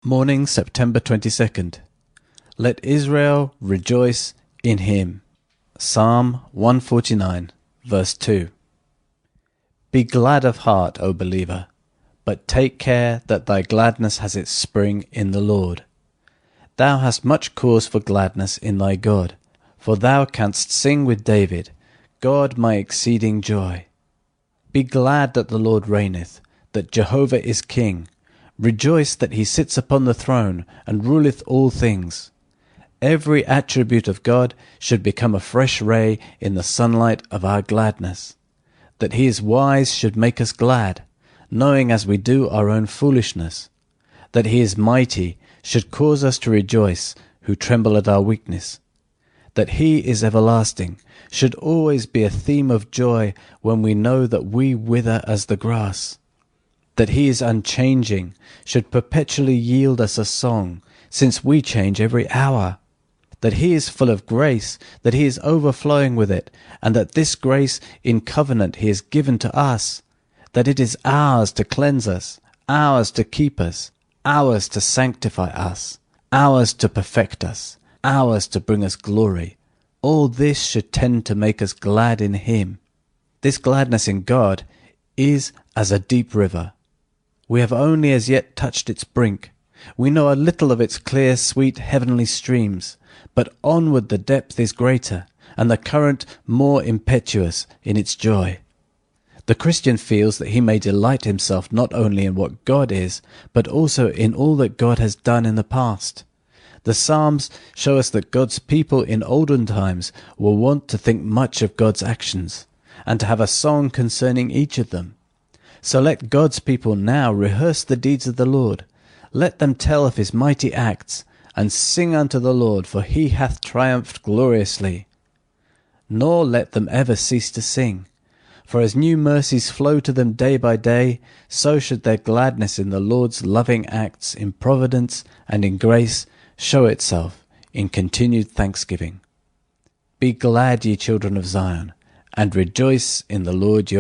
Morning, September 22nd. Let Israel rejoice in him. Psalm 149, verse 2. Be glad of heart, O believer, but take care that thy gladness has its spring in the Lord. Thou hast much cause for gladness in thy God, for thou canst sing with David, God my exceeding joy. Be glad that the Lord reigneth, that Jehovah is King. Rejoice that he sits upon the throne and ruleth all things. Every attribute of God should become a fresh ray in the sunlight of our gladness. That he is wise should make us glad, knowing as we do our own foolishness. That he is mighty should cause us to rejoice, who tremble at our weakness. That he is everlasting should always be a theme of joy when we know that we wither as the grass. That he is unchanging should perpetually yield us a song, since we change every hour. That he is full of grace, that he is overflowing with it, and that this grace in covenant he has given to us, that it is ours to cleanse us, ours to keep us, ours to sanctify us, ours to perfect us, ours to bring us glory. All this should tend to make us glad in him. This gladness in God is as a deep river. We have only as yet touched its brink. We know a little of its clear, sweet, heavenly streams, but onward the depth is greater, and the current more impetuous in its joy. The Christian feels that he may delight himself not only in what God is, but also in all that God has done in the past. The Psalms show us that God's people in olden times were wont to think much of God's actions, and to have a song concerning each of them. So let God's people now rehearse the deeds of the Lord. Let them tell of his mighty acts, and sing unto the Lord, for he hath triumphed gloriously. Nor let them ever cease to sing, for as new mercies flow to them day by day, so should their gladness in the Lord's loving acts in providence and in grace show itself in continued thanksgiving. Be glad, ye children of Zion, and rejoice in the Lord your